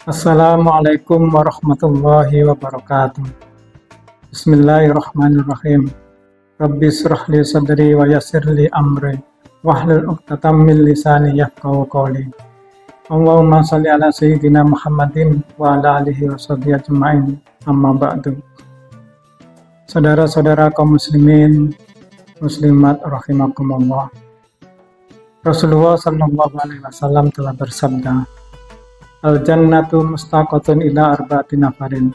Assalamualaikum warahmatullahi wabarakatuh. Bismillahirrahmanirrahim. Rabbi shrah li sadri wa yassir li amri wahlul 'uqdatam min lisani yafqahu qawli. Allahumma shalli ala sayyidina Muhammadin wa ala alihi washabihi ajma'in. Amma ba'du. Saudara-saudara kaum muslimin, muslimat rahimakumullah. Rasulullah sallallahu alaihi wasallam telah bersabda, Al-jannatu mustaqatun ila arba'ati nafarin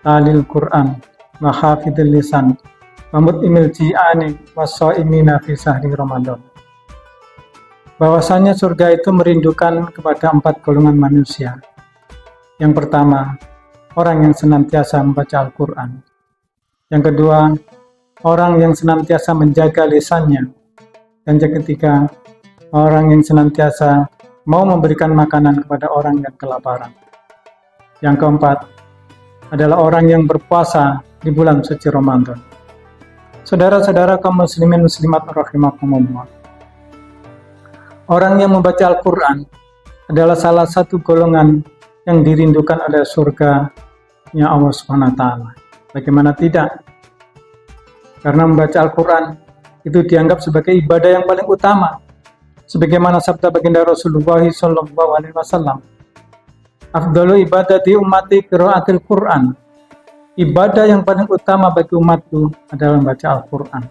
talil Qur'an wa hafidhil lisan wa mut'imil ji'ani wa sha'imina fi sahri Ramadan. Bahwasanya surga itu merindukan kepada 4 golongan manusia. Yang pertama, orang yang senantiasa membaca Al-Quran. Yang kedua, orang yang senantiasa menjaga lisannya. Dan yang ketiga, orang yang senantiasa mau memberikan makanan kepada orang yang kelaparan. Yang keempat adalah orang yang berpuasa di bulan suci Ramadan. Saudara-saudara kaum muslimin muslimat rahimakumullah. Orang yang membaca Al-Quran adalah salah satu golongan yang dirindukan oleh surga-Nya Allah Subhanahu wa taala. Bagaimana tidak? Karena membaca Al-Quran itu dianggap sebagai ibadah yang paling utama. Sebagaimana sabda baginda Rasulullah sallallahu alaihi wasallam, "Afdalu ibadati ummati qiraatul Qur'an." Ibadah yang paling utama bagi umatku adalah membaca Al-Qur'an.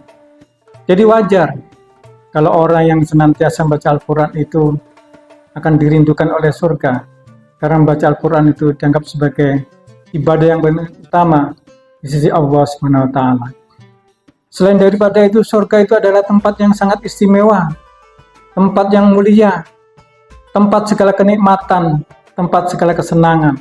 Jadi wajar kalau orang yang senantiasa membaca Al-Qur'an itu akan dirindukan oleh surga. Karena membaca Al-Qur'an itu dianggap sebagai ibadah yang paling utama di sisi Allah Subhanahu wa taala. Selain daripada itu, surga itu adalah tempat yang sangat istimewa. Tempat yang mulia, tempat segala kenikmatan, tempat segala kesenangan,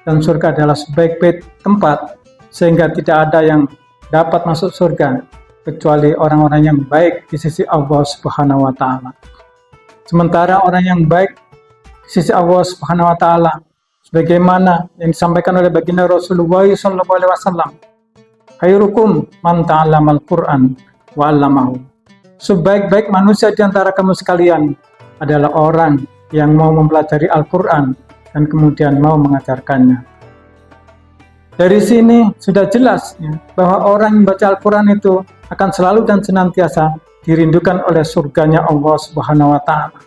dan surga adalah sebaik-baik tempat, sehingga tidak ada yang dapat masuk surga kecuali orang-orang yang baik di sisi Allah Subhanahu wa taala. Sementara orang yang baik di sisi Allah Subhanahu wa taala, sebagaimana yang disampaikan oleh baginda Rasulullah sallallahu alaihi wasallam, khairukum man ta'allamal Qur'an wa 'allamahu. Sebaik-baik manusia di antara kamu sekalian adalah orang yang mau mempelajari Al-Quran dan kemudian mau mengajarkannya. Dari sini sudah jelas ya, bahwa orang yang membaca Al-Quran itu akan selalu dan senantiasa dirindukan oleh surganya Allah Subhanahu wa taala.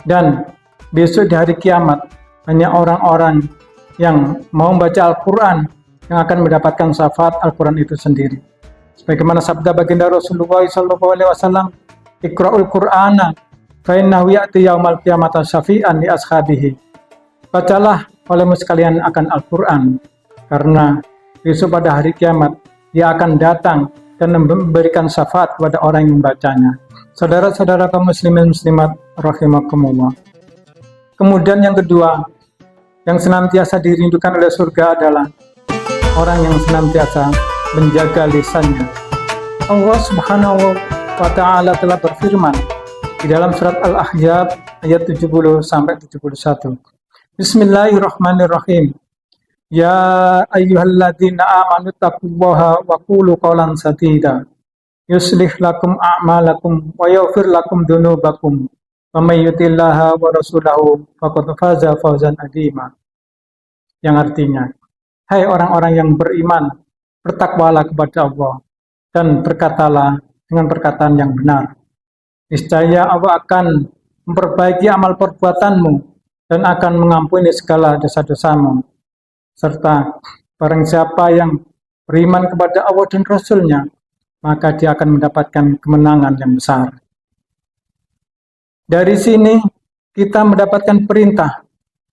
Dan besok di hari kiamat hanya orang-orang yang mau membaca Al-Quran yang akan mendapatkan syafaat Al-Quran itu sendiri. Sebagaimana sabda baginda Rasulullah SAW, "Iqra'ul Qur'ana fa innahu ya'ti yaumal qiyamati syafi'an li ashabihi." Bacalah olehmu sekalian akan Al-Qur'an, karena besok pada hari kiamat dia akan datang dan memberikan syafaat kepada orang yang membacanya. Saudara-saudara kaum muslimin muslimat rahimakumullah. Kemudian yang kedua, yang senantiasa dirindukan oleh surga adalah orang yang senantiasa menjaga lisannya. Allah Subhanahu wa taala telah berfirman di dalam surat Al-Ahzab ayat 70 sampai 71. Bismillahirrahmanirrahim. Ya ayyuhalladzina amanu taqullaha wa qulu qawlan sadida. Yuslih lakum a'malakum wa yaghfir lakum dzunubakum. Wa may yuti'illaha wa rasulahu faqad faza fawzan 'azima. Yang artinya, hai orang-orang yang beriman, bertakwalah kepada Allah dan berkatalah dengan perkataan yang benar. Niscaya Allah akan memperbaiki amal perbuatanmu dan akan mengampuni segala dosa-dosamu. Serta barang siapa yang beriman kepada Allah dan Rasul-Nya, maka dia akan mendapatkan kemenangan yang besar. Dari sini kita mendapatkan perintah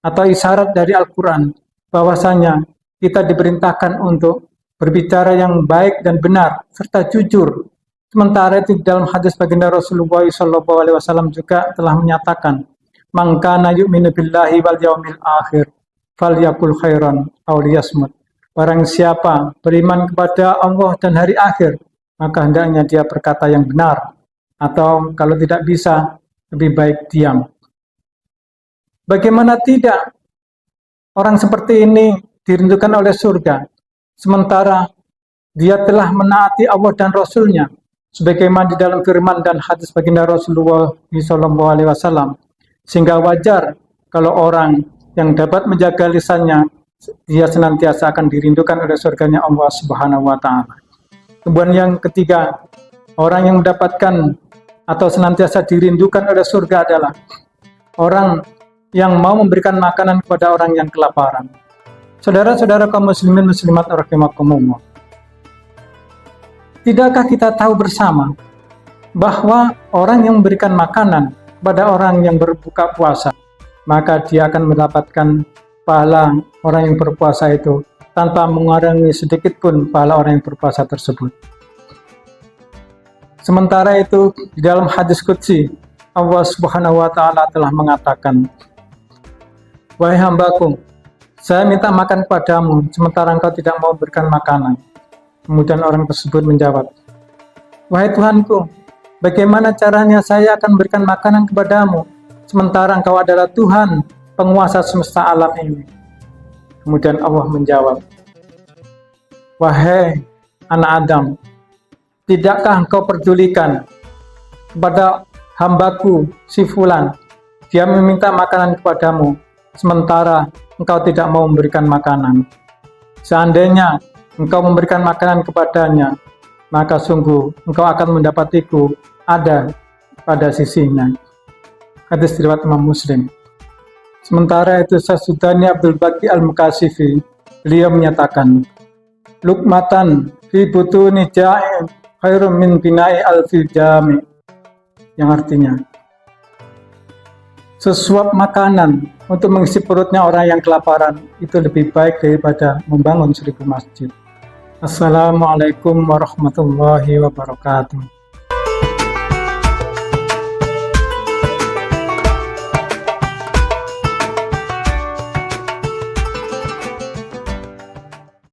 atau isyarat dari Al-Quran bahwasanya kita diperintahkan untuk berbicara yang baik dan benar serta jujur. Sementara itu dalam hadis baginda Rasulullah SAW juga telah menyatakan, "Man kana yu'minu billahi wal yaumil akhir falyaqul khairan aw liyasmut." Barang siapa beriman kepada Allah dan hari akhir, maka hendaknya dia berkata yang benar, atau kalau tidak bisa, lebih baik diam. Bagaimana tidak? Orang seperti ini dirindukan oleh surga, sementara dia telah menaati Allah dan Rasul-Nya, sebagaimana di dalam firman dan hadis baginda Rasulullah SAW. Sehingga wajar kalau orang yang dapat menjaga lisannya, dia senantiasa akan dirindukan oleh surganya Allah Subhanahu wa Ta'ala. Kemudian yang ketiga, orang yang mendapatkan atau senantiasa dirindukan oleh surga adalah orang yang mau memberikan makanan kepada orang yang kelaparan. Saudara-saudara kaum muslimin muslimat rahimakumullah, tidakkah kita tahu bersama bahwa orang yang memberikan makanan kepada orang yang berbuka puasa, maka dia akan mendapatkan pahala orang yang berpuasa itu tanpa mengurangi sedikit pun pahala orang yang berpuasa tersebut. Sementara itu, di dalam hadis qudsi, Allah Subhanahu wa Ta'ala telah mengatakan, "Wahai hambaku, saya minta makan padamu, sementara engkau tidak mau berikan makanan." Kemudian orang tersebut menjawab, "Wahai Tuhanku, bagaimana caranya saya akan berikan makanan kepadamu, sementara engkau adalah Tuhan, penguasa semesta alam ini?" Kemudian Allah menjawab, "Wahai anak Adam, tidakkah engkau pedulikan kepada hambaku si Fulan, dia meminta makanan kepadamu, sementara engkau tidak mau memberikan makanan. Seandainya engkau memberikan makanan kepadanya, maka sungguh engkau akan mendapatiku ada pada sisinya." Hadis riwayat Imam Muslim. Sementara itu Syaikh Abdul Baqi Al-Mukashifi, beliau menyatakan, "Luqmatan fi butuni ja'in khairum min bina'i alfil jami'." Yang artinya, sesuap makanan untuk mengisi perutnya orang yang kelaparan itu lebih baik daripada membangun 1000 masjid. Assalamualaikum warahmatullahi wabarakatuh.